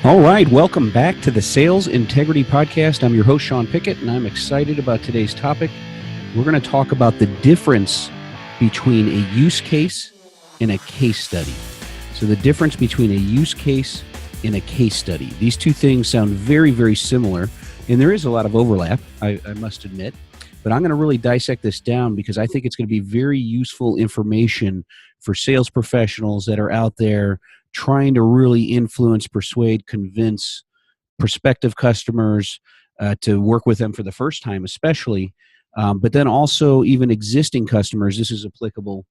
All right, welcome back to the Sales Integrity Podcast. I'm your host, Sean Pickett, and I'm excited about today's topic. We're going to talk about the difference between a use case and a case study. So the difference between a use case and a case study. These two things sound very, very similar, and there is a lot of overlap, I must admit. But I'm going to really dissect this down because I think it's going to be very useful information for sales professionals that are out there trying to really influence, persuade, convince prospective customers to work with them for the first time, especially, but then also even existing customers. This is applicable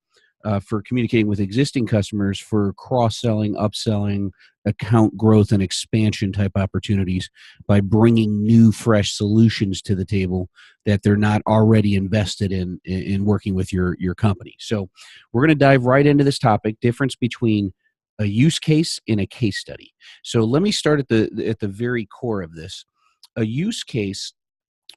for communicating with existing customers for cross-selling, upselling, account growth, and expansion type opportunities by bringing new, fresh solutions to the table that they're not already invested in working with your company. So we're going to dive right into this topic, difference between a use case and a case study. So let me start at the very core of this. A use case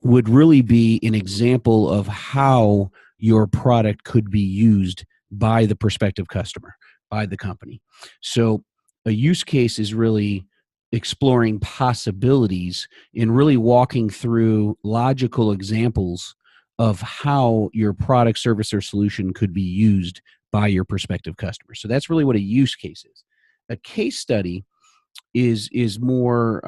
would really be an example of how your product could be used by the prospective customer, by the company. So a use case is really exploring possibilities and really walking through logical examples of how your product, service, or solution could be used by your prospective customer. So that's really what a use case is. A case study is more,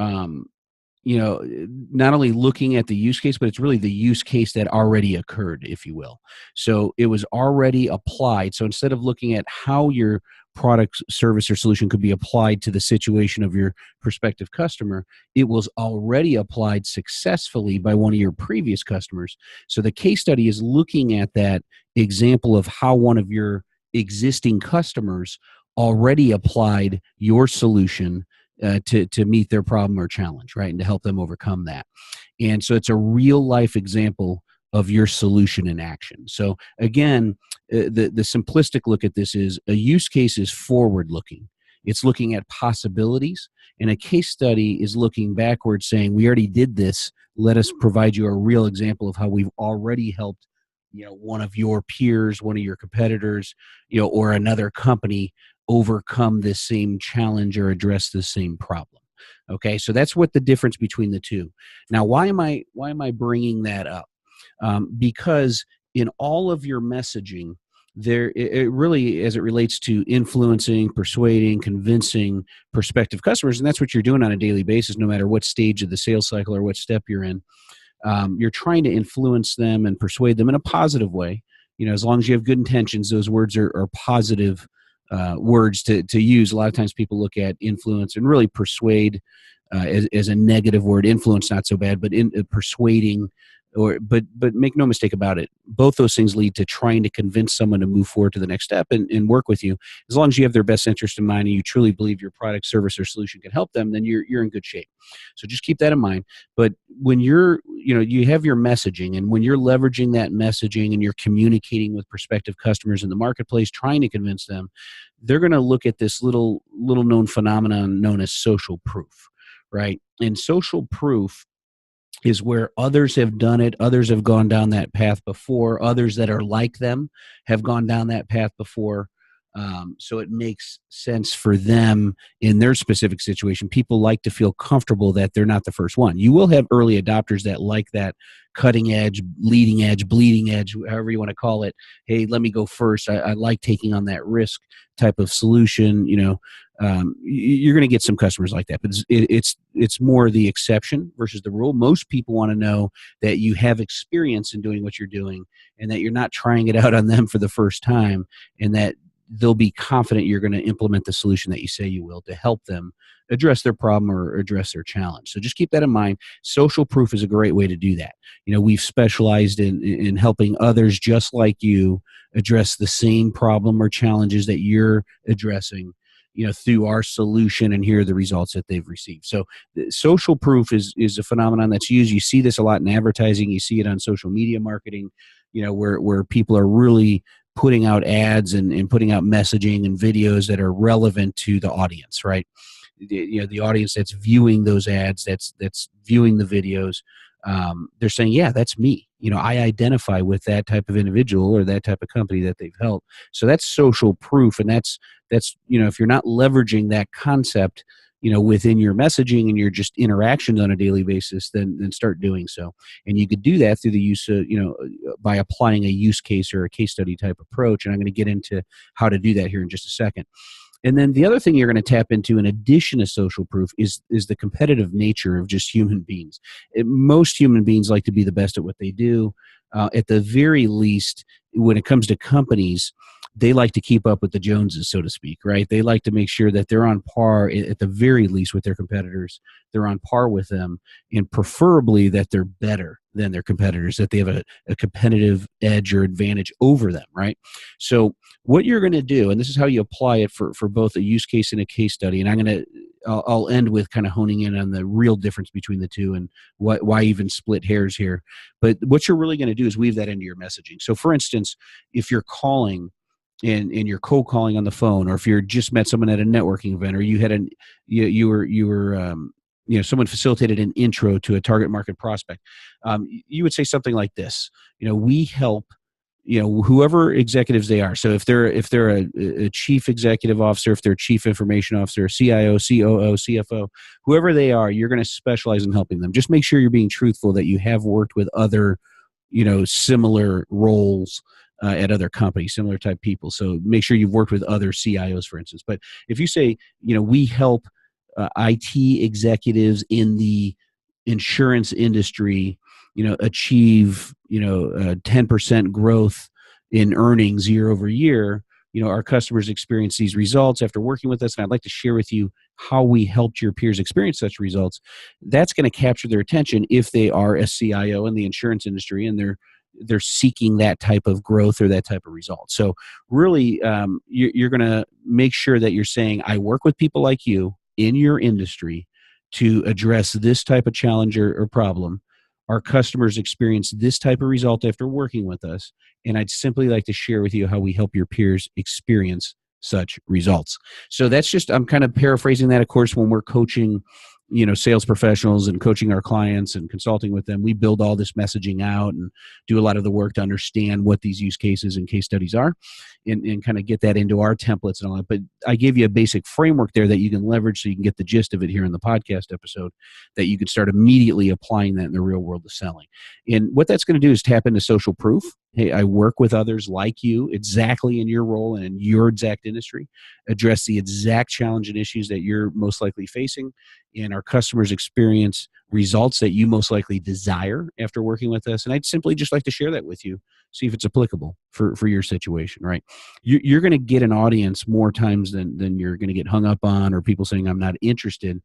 not only looking at the use case, but it's really the use case that already occurred, if you will. So it was already applied. So instead of looking at how your product, service, or solution could be applied to the situation of your prospective customer, it was already applied successfully by one of your previous customers. So the case study is looking at that example of how one of your existing customers already applied your solution to meet their problem or challenge, right? And to help them overcome that. And so it's a real life example of your solution in action. So again, the simplistic look at this is a use case is forward looking. It's looking at possibilities, and a case study is looking backwards saying, we already did this. Let us provide you a real example of how we've already helped one of your peers, one of your competitors, or another company overcome this same challenge or address the same problem. Okay, so that's what the difference between the two. Now, why am I bringing that up? Because in all of your messaging, it really, as it relates to influencing, persuading, convincing prospective customers, and that's what you're doing on a daily basis, no matter what stage of the sales cycle or what step you're in. You're trying to influence them and persuade them in a positive way. As long as you have good intentions, those words are positive words to use. A lot of times people look at influence and really persuade as a negative word. Influence, not so bad, but persuading, but make no mistake about it. Both those things lead to trying to convince someone to move forward to the next step and work with you. As long as you have their best interest in mind and you truly believe your product, service, or solution can help them, then you're in good shape. So just keep that in mind. But when you have your messaging, and when you're leveraging that messaging and you're communicating with prospective customers in the marketplace, trying to convince them, they're going to look at this little known phenomenon known as social proof, right? And social proof is where others have done it, others have gone down that path before, others that are like them have gone down that path before. So it makes sense for them in their specific situation. People like to feel comfortable that they're not the first one. You will have early adopters that like that cutting edge, leading edge, bleeding edge, however you want to call it. Hey, let me go first. I like taking on that risk type of solution. You're going to get some customers like that, but it's more the exception versus the rule. Most people want to know that you have experience in doing what you're doing and that you're not trying it out on them for the first time, and that they'll be confident you're going to implement the solution that you say you will to help them address their problem or address their challenge. So just keep that in mind. Social proof is a great way to do that. We've specialized in helping others just like you address the same problem or challenges that you're addressing, through our solution, and here are the results that they've received. So social proof is a phenomenon that's used. You see this a lot in advertising. You see it on social media marketing, where people are really putting out ads and putting out messaging and videos that are relevant to the audience, right? The audience that's viewing those ads, that's viewing the videos, they're saying, yeah, that's me. I identify with that type of individual or that type of company that they've helped. So that's social proof. And that's if you're not leveraging that concept within your messaging and your just interactions on a daily basis, then start doing so. And you could do that through the use of, by applying a use case or a case study type approach. And I'm going to get into how to do that here in just a second. And then the other thing you're going to tap into in addition to social proof is the competitive nature of just human beings. Most human beings like to be the best at what they do. At the very least, when it comes to companies, they like to keep up with the Joneses, so to speak, right? They like to make sure that they're on par, at the very least, with their competitors. They're on par with them, and preferably that they're better than their competitors, that they have a competitive edge or advantage over them, right? So what you're going to do, and this is how you apply it for both a use case and a case study, and I'll end with kind of honing in on the real difference between the two and why even split hairs here. But what you're really going to do is weave that into your messaging. So for instance, if you're calling and you're cold calling on the phone, or if you're just met someone at a networking event, or you had someone facilitated an intro to a target market prospect, you would say something like this: we help whoever executives they are. So if they're a chief executive officer, if they're a chief information officer, CIO, COO, CFO, whoever they are, you're going to specialize in helping them. Just make sure you're being truthful that you have worked with other similar roles at other companies, similar type people. So make sure you've worked with other CIOs, for instance. But if you say, we help IT executives in the insurance industry, achieve, 10% growth in earnings year over year, our customers experience these results after working with us, and I'd like to share with you how we helped your peers experience such results. That's going to capture their attention if they are a CIO in the insurance industry and they're seeking that type of growth or that type of result. So really, you're going to make sure that you're saying, I work with people like you in your industry to address this type of challenge or problem. Our customers experience this type of result after working with us, and I'd simply like to share with you how we help your peers experience such results. So I'm kind of paraphrasing that. Of course, when we're coaching, sales professionals and coaching our clients and consulting with them, we build all this messaging out and do a lot of the work to understand what these use cases and case studies are and kind of get that into our templates and all that. But I gave you a basic framework there that you can leverage so you can get the gist of it here in the podcast episode, that you can start immediately applying that in the real world of selling. And what that's going to do is tap into social proof. Hey, I work with others like you exactly in your role and in your exact industry, address the exact challenge and issues that you're most likely facing, and our customers experience results that you most likely desire after working with us. And I'd simply just like to share that with you, see if it's applicable for your situation, right? You're going to get an audience more times than you're going to get hung up on, or people saying, I'm not interested,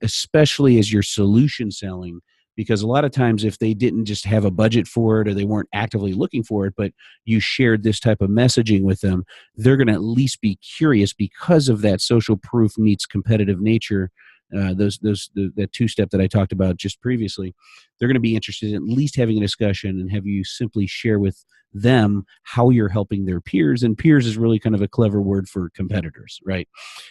especially as you're solution selling. Because a lot of times if they didn't just have a budget for it or they weren't actively looking for it, but you shared this type of messaging with them, they're going to at least be curious because of that social proof meets competitive nature. That two-step that I talked about just previously, they're going to be interested in at least having a discussion and have you simply share with them how you're helping their peers. And peers is really kind of a clever word for competitors, right?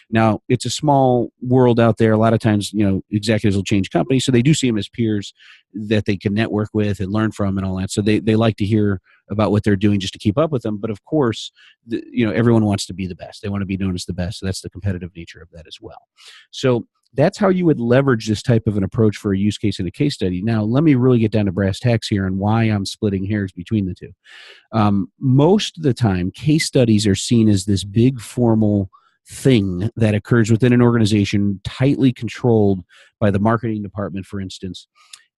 Now, it's a small world out there. A lot of times, executives will change companies, so they do see them as peers that they can network with and learn from and all that. So they like to hear about what they're doing just to keep up with them. But of course, everyone wants to be the best. They want to be known as the best. So that's the competitive nature of that as well. So that's how you would leverage this type of an approach for a use case and a case study. Now, let me really get down to brass tacks here and why I'm splitting hairs between the two. Most of the time, case studies are seen as this big formal thing that occurs within an organization, tightly controlled by the marketing department, for instance.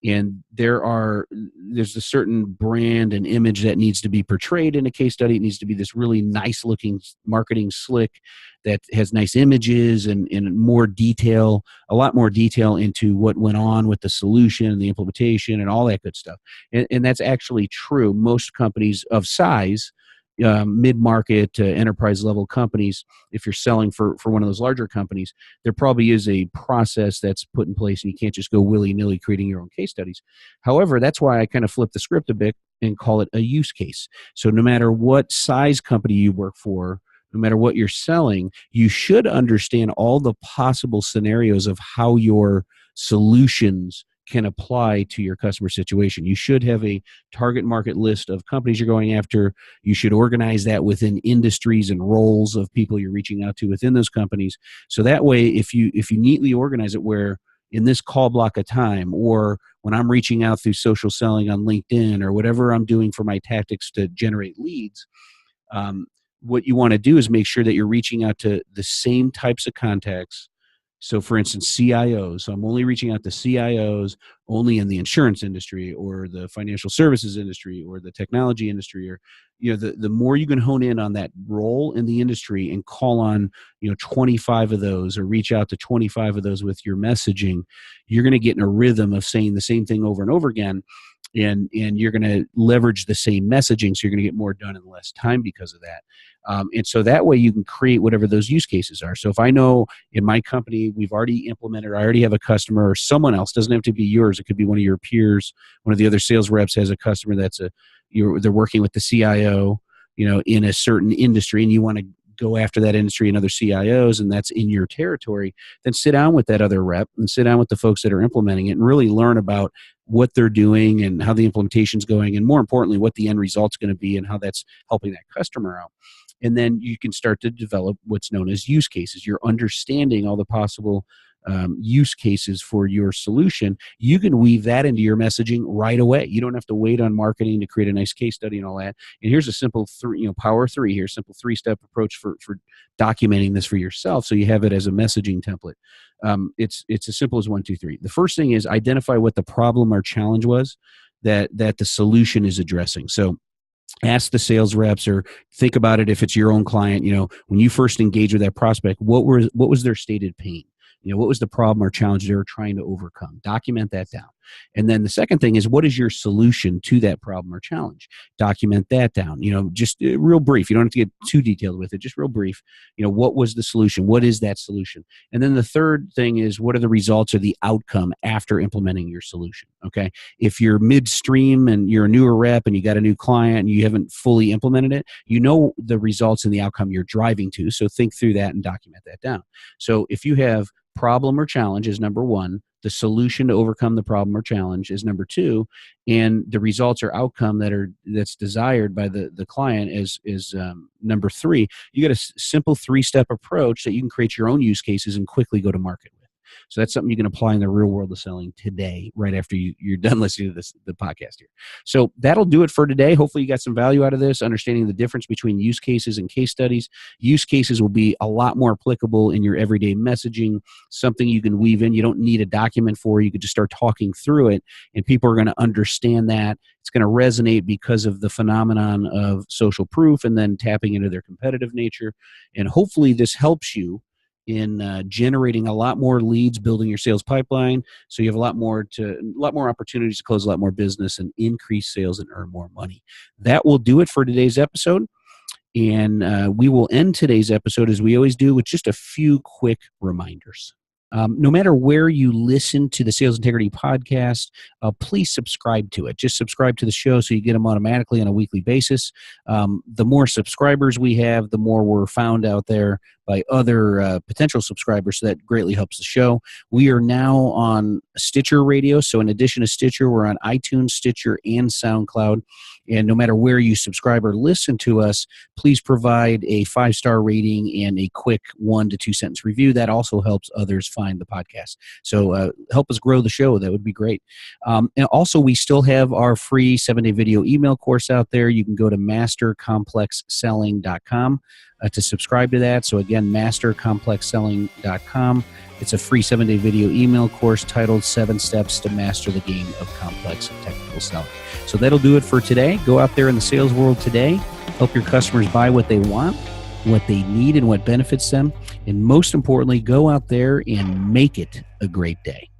And there's a certain brand and image that needs to be portrayed in a case study. It needs to be this really nice looking marketing slick that has nice images and more detail, a lot more detail into what went on with the solution and the implementation and all that good stuff. And that's actually true. Most companies of size, mid-market to enterprise level companies, if you're selling for one of those larger companies, there probably is a process that's put in place and you can't just go willy-nilly creating your own case studies. However, that's why I kind of flip the script a bit and call it a use case. So no matter what size company you work for, no matter what you're selling, you should understand all the possible scenarios of how your solutions can apply to your customer situation. You should have a target market list of companies you're going after. You should organize that within industries and roles of people you're reaching out to within those companies. So that way, if you neatly organize it, where in this call block of time, or when I'm reaching out through social selling on LinkedIn, or whatever I'm doing for my tactics to generate leads, what you want to do is make sure that you're reaching out to the same types of contacts. So for instance, CIOs. So I'm only reaching out to CIOs only in the insurance industry, or the financial services industry, or the technology industry, or the more you can hone in on that role in the industry and call on 25 of those, or reach out to 25 of those with your messaging, you're going to get in a rhythm of saying the same thing over and over again. And you're going to leverage the same messaging, so you're going to get more done in less time because of that. And so that way you can create whatever those use cases are. So if I know in my company we've already implemented, I already have a customer, or someone else, doesn't have to be yours, it could be one of your peers, one of the other sales reps has a customer they're working with the CIO, in a certain industry, and you want to go after that industry and other CIOs, and that's in your territory, then sit down with that other rep and sit down with the folks that are implementing it and really learn about what they're doing and how the implementation's going, and more importantly, what the end result's going to be and how that's helping that customer out. And then you can start to develop what's known as use cases. You're understanding all the possible use cases for your solution. You can weave that into your messaging right away. You don't have to wait on marketing to create a nice case study and all that. And here's a simple power three here, simple 3-step approach for documenting this for yourself, so you have it as a messaging template. It's as simple as 1, 2, 3. The first thing is identify what the problem or challenge was that the solution is addressing. So ask the sales reps, or think about it if it's your own client. When you first engage with that prospect, what was their stated pain? What was the problem or challenge they were trying to overcome? Document that down. And then the second thing is, what is your solution to that problem or challenge? Document that down. Just real brief. You don't have to get too detailed with it. Just real brief. What was the solution? What is that solution? And then the third thing is, what are the results or the outcome after implementing your solution? Okay. If you're midstream and you're a newer rep and you got a new client and you haven't fully implemented it, the results and the outcome you're driving to. So think through that and document that down. So if you have problem or challenge is number 1, the solution to overcome the problem or challenge is number 2, and the results or outcome that's desired by the client is number 3. You got a simple 3-step approach that you can create your own use cases and quickly go to market with. So that's something you can apply in the real world of selling today, right after you're done listening to the podcast here. So that'll do it for today. Hopefully you got some value out of this, understanding the difference between use cases and case studies. Use cases will be a lot more applicable in your everyday messaging, something you can weave in. You don't need a document for. You could just start talking through it, and people are going to understand that. It's going to resonate because of the phenomenon of social proof and then tapping into their competitive nature. And hopefully this helps you in generating a lot more leads, building your sales pipeline, so you have a lot more opportunities to close a lot more business and increase sales and earn more money. That will do it for today's episode, and we will end today's episode as we always do with just a few quick reminders. No matter where you listen to the Sales Integrity Podcast, please subscribe to it. Just subscribe to the show so you get them automatically on a weekly basis. The more subscribers we have, the more we're found out there by other potential subscribers, so that greatly helps the show. We are now on Stitcher Radio, so in addition to Stitcher, we're on iTunes, Stitcher, and SoundCloud. And no matter where you subscribe or listen to us, please provide a 5-star rating and a quick 1 to 2 sentence review. That also helps others find the podcast. So help us grow the show. That would be great. And also, we still have our free 7-day video email course out there. You can go to mastercomplexselling.com to subscribe to that. So again, mastercomplexselling.com. It's a free 7-day video email course titled 7 Steps to Master the Game of Complex Technical Selling. So that'll do it for today. Go out there in the sales world today. Help your customers buy what they want, what they need, and what benefits them. And most importantly, go out there and make it a great day.